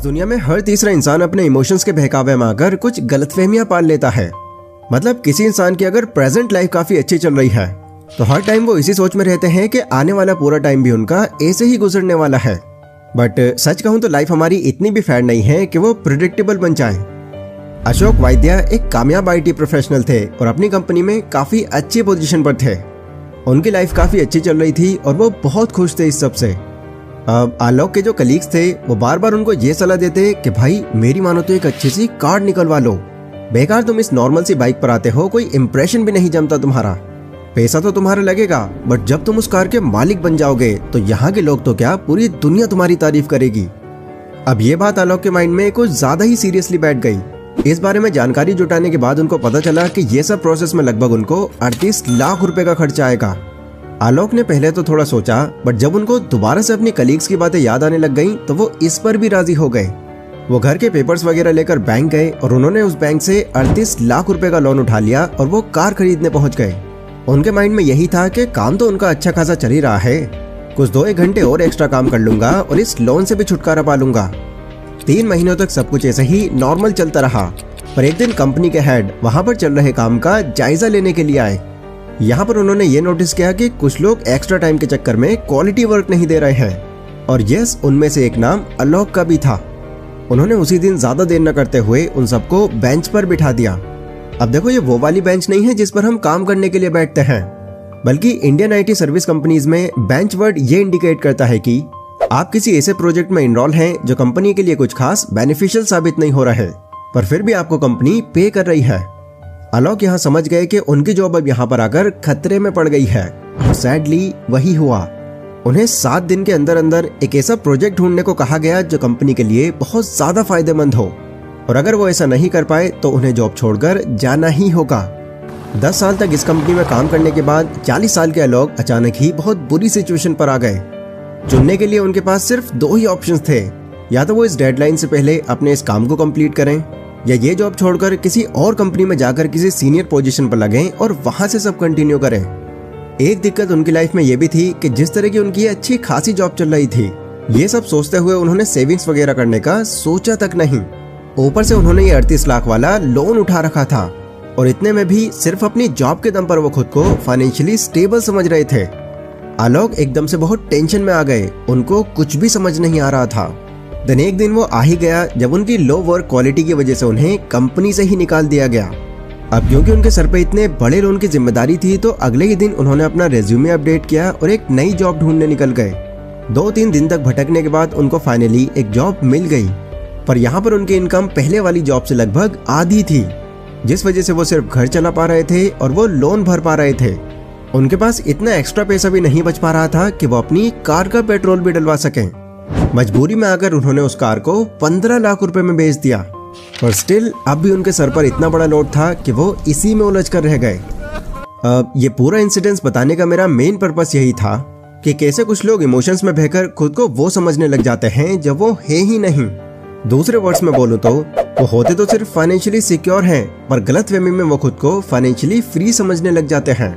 दुनिया में हर तीसरा इंसान अपने इमोशंस के बहकावे में आकर कुछ गलतफहमियां पाल लेता है। मतलब किसी इंसान की अगर प्रेजेंट लाइफ काफी अच्छी चल रही है तो हर टाइम वो इसी सोच में रहते हैं कि आने वाला पूरा टाइम भी उनका ऐसे ही गुजरने वाला है। बट सच कहूं तो लाइफ हमारी इतनी भी फेयर नहीं है कि वो प्रिडिक्टेबल बन जाए। अशोक वाइद्या एक कामयाब IT प्रोफेशनल थे और अपनी कंपनी में काफी अच्छी पोजीशन पर थे। उनकी लाइफ काफी अच्छी चल रही थी और वो बहुत खुश थे इस सब से। अब आलोक के जो कलीग्स थे वो बार बार उनको ये सलाह देते कि भाई मेरी मानो तो एक अच्छी सी कार निकलवा लो, बेकार तुम इस नॉर्मल सी बाइक पर आते हो, कोई इंप्रेशन भी नहीं जमता तुम्हारा, पैसा तो तुम्हारा लगेगा बट जब तुम उस कार के मालिक बन जाओगे तो यहाँ के लोग तो क्या पूरी दुनिया तुम्हारी तारीफ करेगी। अब ये बात आलोक के माइंड में कुछ ज्यादा ही सीरियसली बैठ गई। इस बारे में जानकारी जुटाने के बाद उनको पता चला कि ये सब प्रोसेस में लगभग उनको 38 लाख रुपए का खर्चा आएगा। आलोक ने पहले तो थोड़ा सोचा बट जब उनको दोबारा से अपनी कलीग्स की बातें याद आने लग गईं तो वो इस पर भी राजी हो गए। वो घर के पेपर्स वगैरह लेकर बैंक गए और उन्होंने उस बैंक से 38 लाख रुपए का लोन उठा लिया और वो कार खरीदने पहुंच गए। उनके माइंड में यही था कि काम तो उनका अच्छा खासा चल ही रहा है, कुछ 2-1 घंटे और एक्स्ट्रा काम कर लूंगा और इस लोन से भी छुटकारा पा लूंगा। 3 महीनों तक सब कुछ ऐसे ही नॉर्मल चलता रहा, पर एक दिन कंपनी के हेड वहां पर चल रहे काम का जायजा लेने के लिए आए। यहाँ पर उन्होंने ये नोटिस किया कि कुछ लोग एक्स्ट्रा टाइम के चक्कर में क्वालिटी वर्क नहीं दे रहे हैं और यस, उनमें से एक नाम आलोक का भी था। उन्होंने उसी दिन ज्यादा देर न करते हुए उन सबको बेंच पर बिठा दिया। अब देखो, ये वो वाली बेंच नहीं है जिस पर हम काम करने के लिए बैठते हैं, बल्कि इंडियन IT सर्विस कंपनीज में बेंच वर्ड ये इंडिकेट करता है कि आप किसी ऐसे प्रोजेक्ट में इनरोल हैं जो कंपनी के लिए कुछ खास बेनिफिशियल साबित नहीं हो रहा है, पर फिर भी आपको कंपनी पे कर रही है। आलोक यहाँ समझ गए कि उनकी जॉब अब यहाँ पर आकर खतरे में पड़ गई है और सैडली वही हुआ। उन्हें 7 दिन के अंदर अंदर एक ऐसा प्रोजेक्ट ढूंढने को कहा गया जो कंपनी के लिए बहुत ज्यादा फायदेमंद हो, और अगर वो ऐसा नहीं कर पाए तो उन्हें जॉब छोड़कर जाना ही होगा। 10 साल तक इस कंपनी में काम करने के बाद 40 साल के आलोक अचानक ही बहुत बुरी सिचुएशन पर आ गए। चुनने के लिए उनके पास सिर्फ 2 ही ऑप्शंस थे, या तो वो इस डेडलाइन से पहले अपने इस काम को कंप्लीट करें या ये जॉब छोड़कर किसी और कंपनी में जाकर किसी सीनियर पोजीशन पर लगें और वहां से सब कंटिन्यू करें। एक दिक्कत उनकी लाइफ में ये भी थी कि जिस तरह की उनकी अच्छी खासी जॉब चल रही थी, ये सब सोचते हुए उन्होंने सेविंग्स वगैरह करने का सोचा तक नहीं। ऊपर से उन्होंने ये 38 लाख वाला लोन उठा रखा था और इतने में भी सिर्फ अपनी जॉब के दम पर वो खुद को फाइनेंशियली स्टेबल समझ रहे थे। आलोक एकदम से बहुत टेंशन में आ गए, उनको कुछ भी समझ नहीं आ रहा था। दिन एक दिन वो आ ही गया जब उनकी लो वर्क क्वालिटी की वजह से उन्हें कंपनी से ही निकाल दिया गया। अब क्योंकि उनके सर पे इतने बड़े लोन की जिम्मेदारी थी तो अगले ही दिन उन्होंने अपना रेज्यूमे अपडेट किया और एक नई जॉब ढूंढने निकल गए। 2-3 दिन तक भटकने के बाद उनको फाइनली एक जॉब मिल गई, पर यहाँ पर उनकी इनकम पहले वाली जॉब से लगभग आधी थी, जिस वजह से वो सिर्फ घर चला पा रहे थे और वो लोन भर पा रहे थे। उनके पास इतना एक्स्ट्रा पैसा भी नहीं बच पा रहा था कि वो अपनी कार का पेट्रोल भी डलवा सकें। मजबूरी में आकर उन्होंने उस कार को 15 लाख रुपए में बेच दिया, पर स्टिल अब भी उनके सर पर इतना बड़ा लोड था कि वो इसी में उलझ कर रह गए। अब ये पूरा इंसिडेंस बताने का मेरा मेन पर्पस यही था कि कैसे कुछ लोग इमोशंस में बहकर खुद को वो समझने लग जाते हैं जब वो है ही नहीं। दूसरे वर्ड्स में बोलूं तो वो होते तो सिर्फ फाइनेंशियली सिक्योर हैं, पर गलतफहमी में वो खुद को फाइनेंशियली फ्री समझने लग जाते हैं,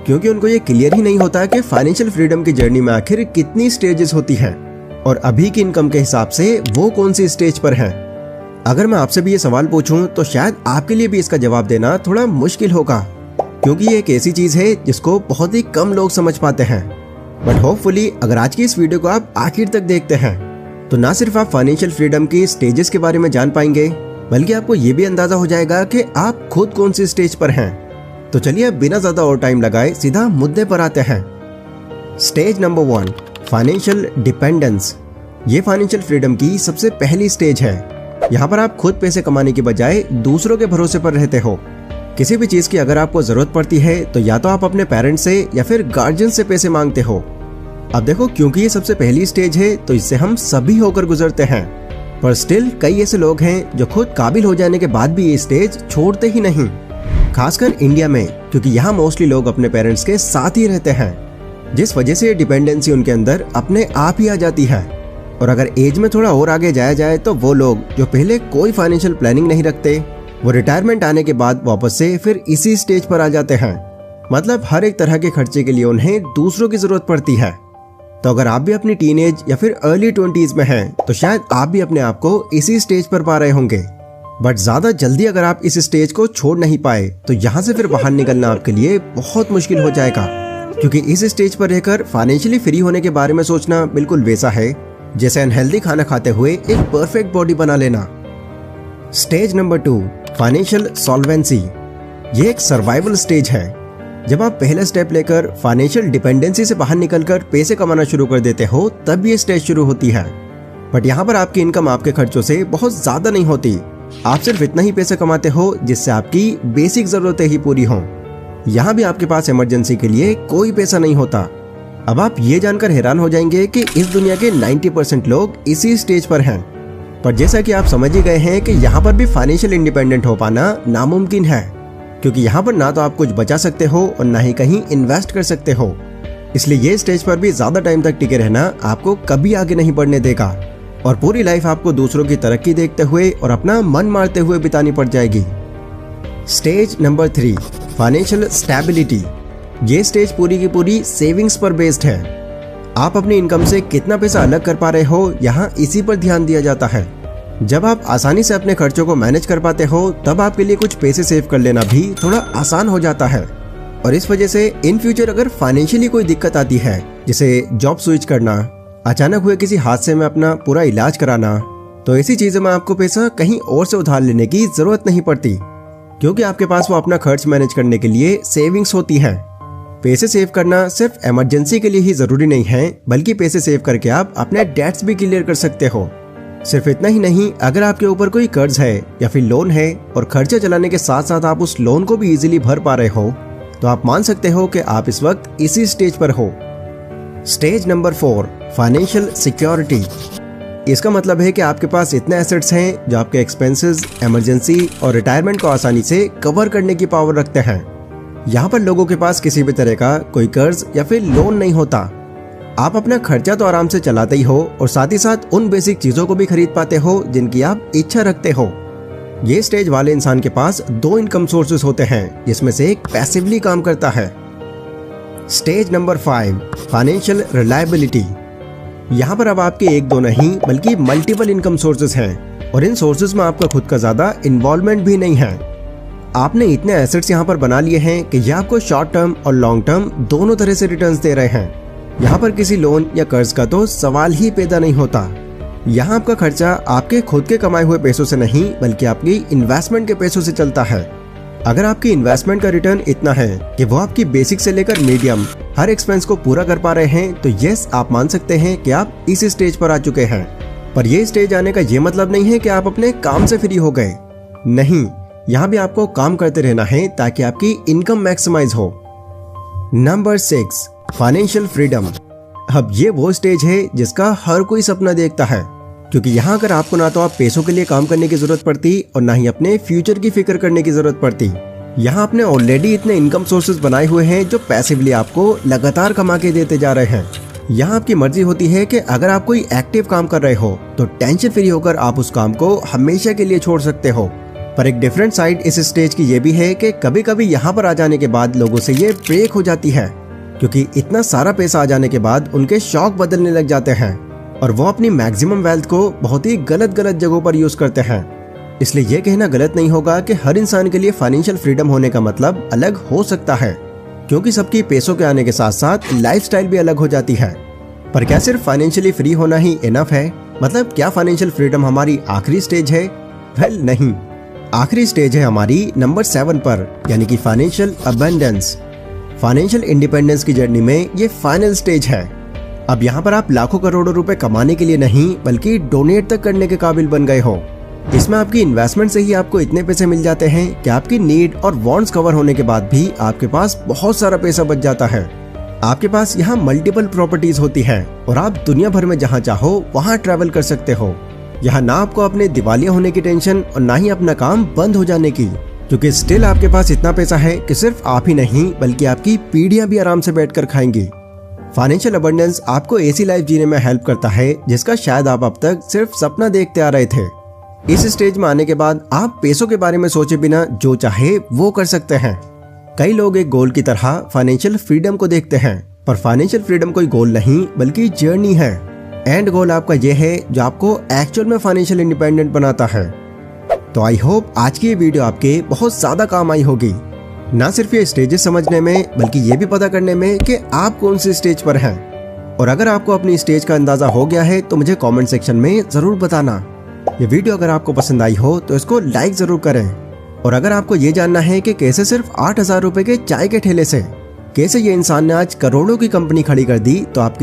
क्योंकि उनको ये क्लियर ही नहीं होता कि फाइनेंशियल फ्रीडम की जर्नी में आखिर कितनी स्टेजेस होती हैं और अभी की इनकम के हिसाब से वो कौन सी स्टेज पर है। अगर मैं आपसे भी ये सवाल पूछूं तो शायद आपके लिए भी इसका जवाब देना थोड़ा मुश्किल होगा, क्योंकि ये एक ऐसी चीज है जिसको बहुत ही कम लोग समझ पाते हैं। बट होपफुली अगर आज की इस वीडियो को आप आखिर तक देखते हैं तो ना सिर्फ आप फाइनेंशियल फ्रीडम की स्टेजेस के बारे में जान पाएंगे, बल्कि आपको ये भी अंदाजा हो जाएगा कि आप खुद कौन सी स्टेज पर हैं। तो चलिए अब बिना ज्यादा और टाइम लगाए सीधा मुद्दे पर आते हैं। Stage number 1, financial dependence. ये फाइनेंशियल फ्रीडम की सबसे पहली स्टेज है। यहाँ पर आप खुद पैसे कमाने की बजाय दूसरों के भरोसे पर रहते हो। किसी भी चीज की अगर आपको जरूरत पड़ती है तो या तो आप अपने पेरेंट्स से या फिर गार्जियन से पैसे मांगते हो। अब देखो, क्योंकि ये सबसे पहली स्टेज है तो इससे हम सभी होकर गुजरते हैं, पर स्टिल कई ऐसे लोग हैं जो खुद काबिल हो जाने के बाद भी ये स्टेज छोड़ते ही नहीं, खासकर इंडिया में, क्योंकि यहाँ मोस्टली लोग अपने पेरेंट्स के साथ ही रहते हैं, जिस वजह से डिपेंडेंसी उनके अंदर अपने आप ही आ जाती है। और अगर एज में थोड़ा और आगे जाया जाए तो वो लोग जो पहले कोई फाइनेंशियल प्लानिंग नहीं रखते, वो रिटायरमेंट आने के बाद वापस से फिर इसी स्टेज पर आ जाते हैं। मतलब हर एक तरह के खर्चे के लिए उन्हें दूसरों की जरूरत पड़ती है। तो अगर आप भी अपनी टीनेज या फिर अर्ली 20s में हैं तो शायद आप भी अपने आप को इसी स्टेज पर पा रहे होंगे। बट ज्यादा जल्दी अगर आप इस स्टेज को छोड़ नहीं पाए तो यहाँ से फिर बाहर निकलना आपके लिए बहुत मुश्किल हो जाएगा, क्योंकि इस स्टेज पर रहकर फाइनेंशियली फ्री होने के बारे में सोचना बिल्कुल वैसा है जैसे अनहेल्दी खाना खाते हुए एक परफेक्ट बॉडी बना लेना। Stage number 2, financial solvency. ये एक सर्वाइवल स्टेज है। जब आप पहला स्टेप लेकर फाइनेंशियल डिपेंडेंसी से बाहर निकलकर पैसे कमाना शुरू कर देते हो तब ये स्टेज शुरू होती है। बट यहाँ पर आपकी इनकम आपके खर्चों से बहुत ज्यादा नहीं होती। आप सिर्फ इतना ही पैसे कमाते हो जिससे आपकी बेसिक जरूरतें ही पूरी हों। यहाँ भी आपके पास इमरजेंसी के लिए कोई पैसा नहीं होता। अब आप ये जानकर हैरान हो जाएंगे कि इस दुनिया के 90% लोग इसी स्टेज पर हैं। पर जैसा कि आप समझ ही गए हैं कि यहाँ पर भी फाइनेंशियल इंडिपेंडेंट हो पाना नामुमकिन है, क्योंकि यहाँ पर ना तो आप कुछ बचा सकते हो और ना ही कहीं इन्वेस्ट कर सकते हो। इसलिए ये स्टेज पर भी ज्यादा टाइम तक टिके रहना आपको कभी आगे नहीं बढ़ने देगा और पूरी लाइफ आपको दूसरों की तरक्की देखते हुए और अपना मन मारते हुए बितानी पड़ जाएगी। Stage number 3, financial stability. ये स्टेज पूरी की पूरी सेविंग्स पर बेस्ड है। आप अपनी इनकम से कितना पैसा अलग कर पा रहे हो, यहाँ इसी पर ध्यान दिया जाता है। जब आप आसानी से अपने खर्चों को मैनेज कर पाते हो तब आपके लिए कुछ पैसे सेव कर लेना भी थोड़ा आसान हो जाता है। और इस वजह से इन फ्यूचर अगर फाइनेंशियली कोई दिक्कत आती है, जैसे जॉब स्विच करना, अचानक हुए किसी हादसे में अपना पूरा इलाज कराना, तो ऐसी चीजों में आपको पैसा कहीं और से उधार लेने की जरूरत नहीं पड़ती, क्योंकि आपके पास वो अपना खर्च मैनेज करने के लिए सेविंग्स होती है। पैसे सेव करना सिर्फ इमरजेंसी के लिए ही जरूरी नहीं है, बल्कि पैसे सेव करके आप अपने डेट्स भी क्लियर कर सकते हो। सिर्फ इतना ही नहीं, अगर आपके ऊपर कोई कर्ज है या फिर लोन है और खर्चे चलाने के साथ साथ आप उस लोन को भी इजीली भर पा रहे हो, तो आप मान सकते हो कि आप इस वक्त इसी स्टेज पर हो। Stage number 4, financial security. इसका मतलब है कि आपके पास इतने एसेट्स हैं जो आपके एक्सपेंसेस, इमरजेंसी और रिटायरमेंट को आसानी से कवर करने की पावर रखते हैं। यहाँ पर लोगों के पास किसी भी तरह का कोई कर्ज या फिर लोन नहीं होता। आप अपना खर्चा तो आराम से चलाते ही हो और साथ ही साथ उन बेसिक चीजों को भी खरीद पाते हो जिनकी आप इच्छा रखते हो। ये स्टेज वाले इंसान के पास 2 इनकम सोर्सेस होते हैं, जिसमें से एक पैसिवली काम करता है। Stage number 5, financial reliability. यहाँ पर अब आपके 1-2 नहीं बल्कि मल्टीपल इनकम सोर्सेस हैं और इन सोर्सेस में आपका खुद का ज्यादा इन्वॉल्वमेंट भी नहीं है। आपने इतने एसेट्स यहाँ पर बना लिए हैं कि ये आपको शॉर्ट टर्म और लॉन्ग टर्म दोनों तरह से रिटर्न्स दे रहे हैं। यहाँ पर किसी लोन या कर्ज का तो सवाल ही पैदा नहीं होता। यहाँ आपका खर्चा आपके खुद के कमाए हुए पैसों से नहीं बल्कि आपकी इन्वेस्टमेंट के पैसों से चलता है। अगर आपकी इन्वेस्टमेंट का रिटर्न इतना है कि वो आपकी बेसिक से लेकर मीडियम हर एक्सपेंस को पूरा कर पा रहे हैं, तो यस, आप मान सकते हैं कि आप इस स्टेज पर आ चुके हैं। पर यह स्टेज आने का ये मतलब नहीं है कि आप अपने काम से फ्री हो गए। नहीं, यहाँ भी आपको काम करते रहना है ताकि आपकी इनकम मैक्सिमाइज हो। Number 6, financial freedom. अब ये वो स्टेज है जिसका हर कोई सपना देखता है, क्योंकि यहाँ अगर आपको ना तो आप पैसों के लिए काम करने की जरूरत पड़ती और ना ही अपने फ्यूचर की फिक्र करने की जरूरत पड़ती। यहाँ आपने ऑलरेडी इतने इनकम सोर्सेज बनाए हुए हैं जो पैसिवली आपको लगातार कमा के देते जा रहे हैं। यहाँ आपकी मर्जी होती है कि अगर आप कोई एक्टिव काम कर रहे हो तो टेंशन फ्री होकर आप उस काम को हमेशा के लिए छोड़ सकते हो। पर एक डिफरेंट साइड इस स्टेज की ये भी है कि कभी कभी यहाँ पर आ जाने के बाद लोगों से ये ब्रेक हो जाती है, क्योंकि इतना सारा पैसा आ जाने के बाद उनके शौक बदलने लग जाते हैं और वो अपनी मैक्सिमम वेल्थ को बहुत ही गलत जगहों पर यूज करते हैं। इसलिए ये कहना गलत नहीं होगा कि हर इंसान के लिए फाइनेंशियल फ्रीडम होने का मतलब अलग हो सकता है, क्योंकि सबकी पैसों के आने के साथ साथ लाइफस्टाइल भी अलग हो जाती है। पर क्या सिर्फ फाइनेंशियली फ्री होना ही इनफ है? मतलब क्या फाइनेंशियल फ्रीडम हमारी आखिरी स्टेज है? वेल नहीं, आखिरी स्टेज है हमारी नंबर 7 पर, यानी कि फाइनेंशियल अबंडेंस। फाइनेंशियल इंडिपेंडेंस की जर्नी में ये फाइनल स्टेज है। अब यहाँ पर आप लाखों करोड़ों रुपए कमाने के लिए नहीं बल्कि डोनेट तक करने के काबिल बन गए हो। इसमें आपकी इन्वेस्टमेंट से ही आपको इतने पैसे मिल जाते हैं कि आपकी नीड और वांट्स कवर होने के बाद भी आपके पास बहुत सारा पैसा बच जाता है। आपके पास यहाँ मल्टीपल प्रॉपर्टीज होती है और आप दुनिया भर में जहाँ चाहो वहाँ ट्रैवल कर सकते हो। यहाँ ना आपको अपने दिवालिया होने की टेंशन और ना ही अपना काम बंद हो जाने की, क्योंकि स्टिल आपके पास इतना पैसा है कि सिर्फ आप ही नहीं बल्कि आपकी पीढ़ियां भी आराम से बैठकर खाएंगी। फाइनेंशियल अबंडेंस आपको ऐसी लाइफ जीने में हेल्प करता है जिसका शायद आप अब तक सिर्फ सपना देखते आ रहे थे। इस स्टेज में आने के बाद आप पैसों के बारे में सोचे बिना जो चाहे वो कर सकते हैं। कई लोग एक गोल की तरह फाइनेंशियल फ्रीडम को देखते हैं, पर फाइनेंशियल फ्रीडम कोई गोल नहीं बल्कि जर्नी है। एंड गोल आपका ये है जो आपको एक्चुअल में फाइनेंशियल इंडिपेंडेंट बनाता है। तो आई होप आज की ये वीडियो आपके बहुत ज्यादा काम आई होगी, ना सिर्फ ये स्टेजेस समझने में बल्कि ये भी पता करने में कि आप कौन सी स्टेज पर हैं। और अगर आपको अपनी स्टेज का अंदाजा हो गया है तो मुझे कमेंट सेक्शन में जरूर बताना। ये वीडियो अगर आपको पसंद आई हो तो इसको लाइक जरूर करें। और अगर आपको ये जानना है कि कैसे सिर्फ 8,000 रुपए के चाय के ठेले से कैसे ये इंसान ने आज करोड़ों की कंपनी खड़ी कर दी, तो आपके